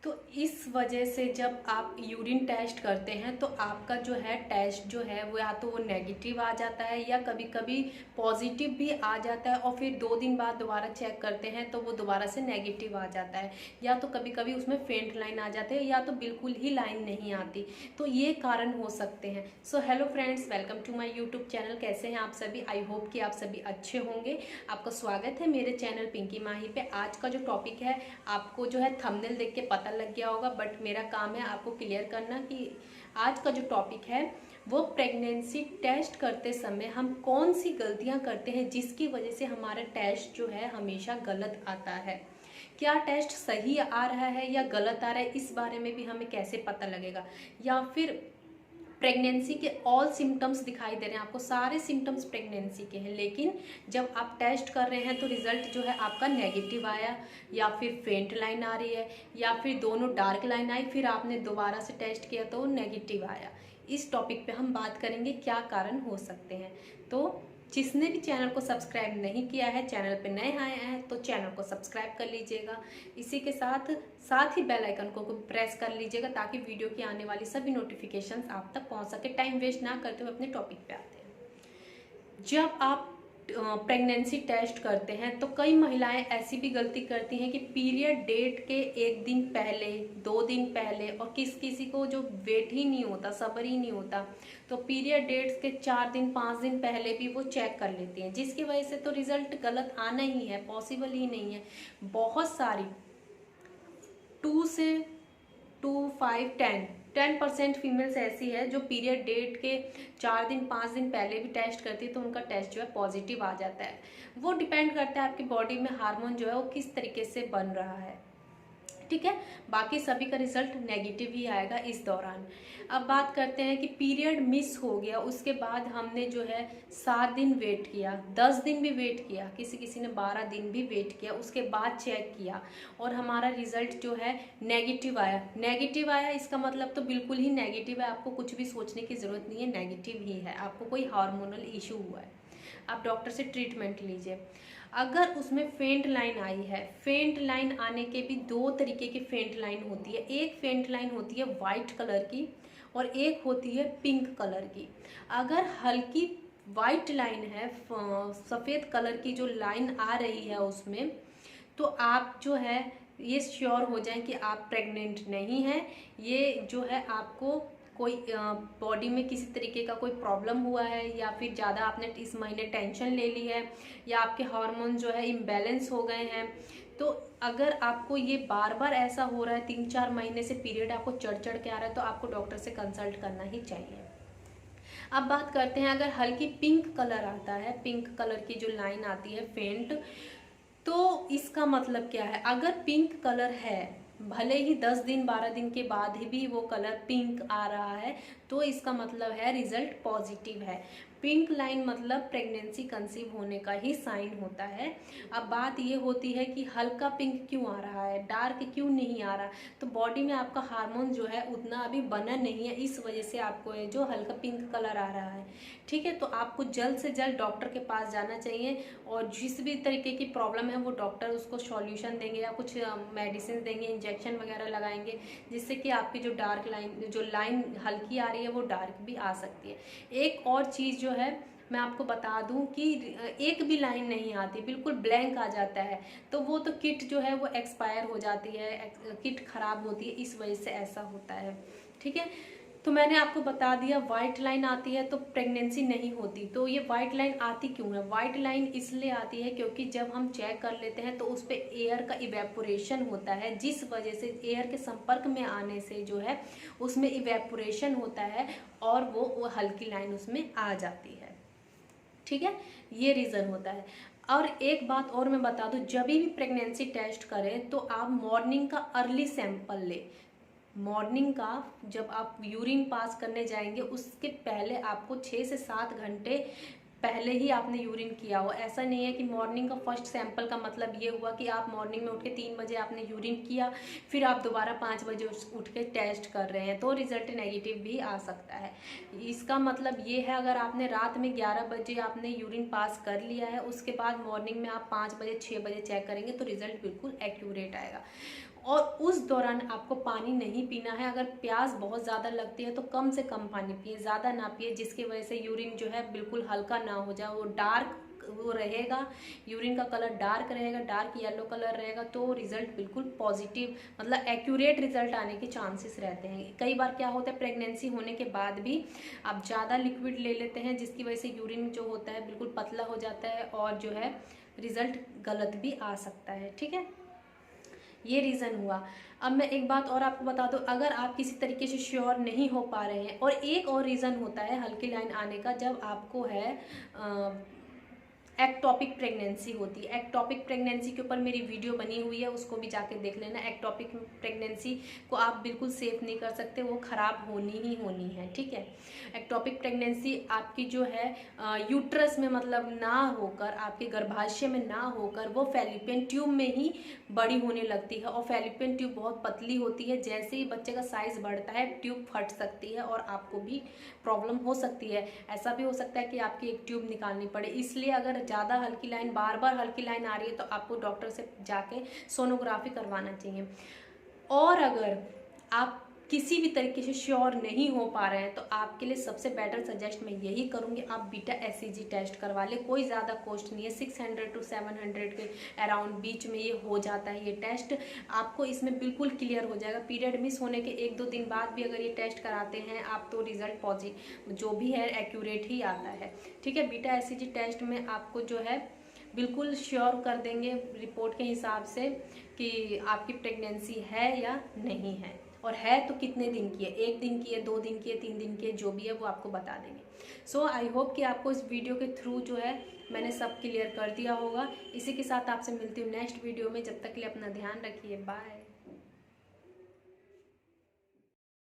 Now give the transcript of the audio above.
तो इस वजह से जब आप यूरिन टेस्ट करते हैं तो आपका जो है टेस्ट जो है वो या तो वो नेगेटिव आ जाता है या कभी कभी पॉजिटिव भी आ जाता है, और फिर 2 दिन बाद दोबारा चेक करते हैं तो वो दोबारा से नेगेटिव आ जाता है, या तो कभी कभी उसमें फेंट लाइन आ जाती है या तो बिल्कुल ही लाइन नहीं आती। तो ये कारण हो सकते हैं। So hello friends, welcome to my YouTube channel. कैसे हैं आप सभी? आई होप कि आप सभी अच्छे होंगे। आपका स्वागत है मेरे चैनल पिंकी माही पे। आज का जो टॉपिक है आपको जो है थंबनेल देख के पता लग गया होगा, बट मेरा काम है आपको क्लियर करना कि आज का जो टॉपिक है वो प्रेगनेंसी टेस्ट करते समय हम कौन सी गलतियां करते हैं जिसकी वजह से हमारा टेस्ट जो है हमेशा गलत आता है। क्या टेस्ट सही आ रहा है या गलत आ रहा है, इस बारे में भी हमें कैसे पता लगेगा। या फिर प्रेगनेंसी के ऑल सिम्टम्स दिखाई दे रहे हैं आपको, सारे सिम्टम्स प्रेगनेंसी के हैं, लेकिन जब आप टेस्ट कर रहे हैं तो रिजल्ट जो है आपका नेगेटिव आया, या फिर फेंट लाइन आ रही है, या फिर दोनों डार्क लाइन आई, फिर आपने दोबारा से टेस्ट किया तो नेगेटिव आया। इस टॉपिक पे हम बात करेंगे क्या कारण हो सकते हैं। तो जिसने भी चैनल को सब्सक्राइब नहीं किया है, चैनल पे नए आए हैं तो चैनल को सब्सक्राइब कर लीजिएगा। इसी के साथ साथ ही बेल आइकन को प्रेस कर लीजिएगा ताकि वीडियो की आने वाली सभी नोटिफिकेशंस आप तक पहुंच सके। टाइम वेस्ट ना करते हुए अपने टॉपिक पे आते हैं। जब आप प्रेगनेंसी टेस्ट करते हैं तो कई महिलाएं ऐसी भी गलती करती हैं कि पीरियड डेट के 1 दिन पहले, 2 दिन पहले, और किसी को जो वेट ही नहीं होता, सब्र ही नहीं होता, तो पीरियड डेट्स के 4 दिन 5 दिन पहले भी वो चेक कर लेती हैं, जिसकी वजह से तो रिजल्ट गलत आना ही है, पॉसिबल ही नहीं है। बहुत सारी 2 से 10% फीमेल्स ऐसी है जो पीरियड डेट के 4 दिन 5 दिन पहले भी टेस्ट करती है तो उनका टेस्ट जो है पॉजिटिव आ जाता है। वो डिपेंड करता है आपकी बॉडी में हार्मोन जो है वो किस तरीके से बन रहा है, ठीक है। बाकी सभी का रिजल्ट नेगेटिव ही आएगा इस दौरान। अब बात करते हैं कि पीरियड मिस हो गया, उसके बाद हमने जो है 7 दिन वेट किया, 10 दिन भी वेट किया, किसी किसी ने 12 दिन भी वेट किया, उसके बाद चेक किया और हमारा रिजल्ट जो है नेगेटिव आया। नेगेटिव आया इसका मतलब तो बिल्कुल ही नेगेटिव है, आपको कुछ भी सोचने की ज़रूरत नहीं है, नेगेटिव ही है, आपको कोई हार्मोनल इशू हुआ है। आप डॉक्टर से ट्रीटमेंट लीजिए। अगर उसमें फेंट लाइन आई है, फेंट लाइन आने के भी 2 तरीके की फेंट लाइन होती है। एक फेंट लाइन होती है वाइट कलर की और एक होती है पिंक कलर की। अगर हल्की वाइट लाइन है, सफ़ेद कलर की जो लाइन आ रही है उसमें, तो आप जो है ये श्योर हो जाएं कि आप प्रेग्नेंट नहीं हैं। ये जो है आपको कोई बॉडी में किसी तरीके का कोई प्रॉब्लम हुआ है, या फिर ज़्यादा आपने इस महीने टेंशन ले ली है, या आपके हार्मोन जो है इम्बैलेंस हो गए हैं। तो अगर आपको ये बार बार ऐसा हो रहा है, 3-4 महीने से पीरियड आपको चढ़ चढ़ के आ रहा है, तो आपको डॉक्टर से कंसल्ट करना ही चाहिए। अब बात करते हैं, अगर हल्की पिंक कलर आता है, पिंक कलर की जो लाइन आती है फेंट, तो इसका मतलब क्या है। अगर पिंक कलर है, भले ही 10 दिन 12 दिन के बाद ही भी वो कलर पिंक आ रहा है, तो इसका मतलब है रिजल्ट पॉजिटिव है। पिंक लाइन मतलब प्रेगनेंसी कंसीव होने का ही साइन होता है। अब बात ये होती है कि हल्का पिंक क्यों आ रहा है, डार्क क्यों नहीं आ रहा, तो बॉडी में आपका हार्मोन जो है उतना अभी बना नहीं है, इस वजह से आपको ये जो हल्का पिंक कलर आ रहा है, ठीक है। तो आपको जल्द से जल्द डॉक्टर के पास जाना चाहिए, और जिस भी तरीके की प्रॉब्लम है वो डॉक्टर उसको सॉल्यूशन देंगे या कुछ मेडिसिन देंगे, इंजेक्शन वगैरह लगाएंगे, जिससे कि आपकी जो डार्क लाइन, जो लाइन हल्की आ रही है वो डार्क भी आ सकती है। एक और चीज़ जो है मैं आपको बता दूं कि एक भी लाइन नहीं आती, बिल्कुल ब्लैंक आ जाता है, तो वो तो किट जो है वो एक्सपायर हो जाती है, किट खराब होती है, इस वजह से ऐसा होता है, ठीक है। तो मैंने आपको बता दिया व्हाइट लाइन आती है तो प्रेगनेंसी नहीं होती। तो ये व्हाइट लाइन आती क्यों है? व्हाइट लाइन इसलिए आती है क्योंकि जब हम चेक कर लेते हैं तो उस पर एयर का इवेपोरेशन होता है, जिस वजह से एयर के संपर्क में आने से जो है उसमें इवेपोरेशन होता है और वो हल्की लाइन उसमें आ जाती है, ठीक है। ये रीज़न होता है। और एक बात और मैं बता दूं, जब भी प्रेगनेंसी टेस्ट करें तो आप मॉर्निंग का अर्ली सैंपल लें। मॉर्निंग का जब आप यूरिन पास करने जाएंगे उसके पहले आपको 6 से 7 घंटे पहले ही आपने यूरिन किया हो। ऐसा नहीं है कि मॉर्निंग का फर्स्ट सैंपल का मतलब ये हुआ कि आप मॉर्निंग में उठ के 3 बजे आपने यूरिन किया, फिर आप दोबारा 5 बजे उठ के टेस्ट कर रहे हैं, तो रिजल्ट नेगेटिव भी आ सकता है। इसका मतलब ये है, अगर आपने रात में 11 बजे आपने यूरिन पास कर लिया है, उसके बाद मॉर्निंग में आप 5 बजे 6 बजे चेक करेंगे तो रिजल्ट बिल्कुल एक्यूरेट आएगा। और उस दौरान आपको पानी नहीं पीना है। अगर प्यास बहुत ज़्यादा लगती है तो कम से कम पानी पिए, ज़्यादा ना पिए, जिसकी वजह से यूरिन जो है बिल्कुल हल्का ना हो जाए, वो डार्क वो रहेगा, यूरिन का कलर डार्क रहेगा, डार्क येलो कलर रहेगा, तो रिजल्ट बिल्कुल पॉजिटिव मतलब एक्यूरेट रिजल्ट आने के चांसेस रहते हैं। कई बार क्या होता है, प्रेगनेंसी होने के बाद भी आप ज़्यादा लिक्विड ले लेते हैं, जिसकी वजह से यूरिन जो होता है बिल्कुल पतला हो जाता है और जो है रिजल्ट गलत भी आ सकता है। ठीक है, ये रीज़न हुआ। अब मैं एक बात और आपको बता दूं, अगर आप किसी तरीके से श्योर नहीं हो पा रहे हैं, और एक और रीज़न होता है हल्की लाइन आने का, जब आपको है एक्टॉपिक प्रेगनेंसी होती है। एक्टॉपिक प्रेगनेंसी के ऊपर मेरी वीडियो बनी हुई है, उसको भी जाके देख लेना। एक्टॉपिक प्रेगनेंसी को आप बिल्कुल सेफ नहीं कर सकते, वो ख़राब होनी ही होनी है। ठीक है, एक्टॉपिक प्रेगनेंसी आपकी जो है यूट्रस में मतलब ना होकर, आपके गर्भाशय में ना होकर, वो फैलिपियन ट्यूब में ही बड़ी होने लगती है। और फैलिपियन ट्यूब बहुत पतली होती है, जैसे ही बच्चे का साइज़ बढ़ता है ट्यूब फट सकती है और आपको भी प्रॉब्लम हो सकती है। ऐसा भी हो सकता है कि आपकी एक ट्यूब निकालनी पड़े। इसलिए अगर ज़्यादा हल्की लाइन, बार बार हल्की लाइन आ रही है, तो आपको डॉक्टर से जाके सोनोग्राफी करवाना चाहिए। और अगर आप किसी भी तरीके से श्योर नहीं हो पा रहे हैं, तो आपके लिए सबसे बेटर सजेस्ट मैं यही करूँगी, आप बीटा एससीजी टेस्ट करवा ले। कोई ज़्यादा कॉस्ट नहीं है, 600 to 700 के अराउंड बीच में ये हो जाता है। ये टेस्ट आपको इसमें बिल्कुल क्लियर हो जाएगा। पीरियड मिस होने के 1-2 दिन बाद भी अगर ये टेस्ट कराते हैं आप, तो रिजल्ट पॉजिटिव जो भी है एक्यूरेट ही आता है। ठीक है, बीटा एससीजी टेस्ट में आपको जो है बिल्कुल श्योर कर देंगे रिपोर्ट के हिसाब से कि आपकी प्रेगनेंसी है या नहीं है, और है तो कितने दिन की है, 1 दिन की है, 2 दिन की है, 3 दिन की है, जो भी है वो आपको बता देंगे। सो आई होप कि आपको इस वीडियो के थ्रू जो है मैंने सब क्लियर कर दिया होगा। इसी के साथ आपसे मिलती हूँ नेक्स्ट वीडियो में। जब तक के लिए अपना ध्यान रखिए, बाय।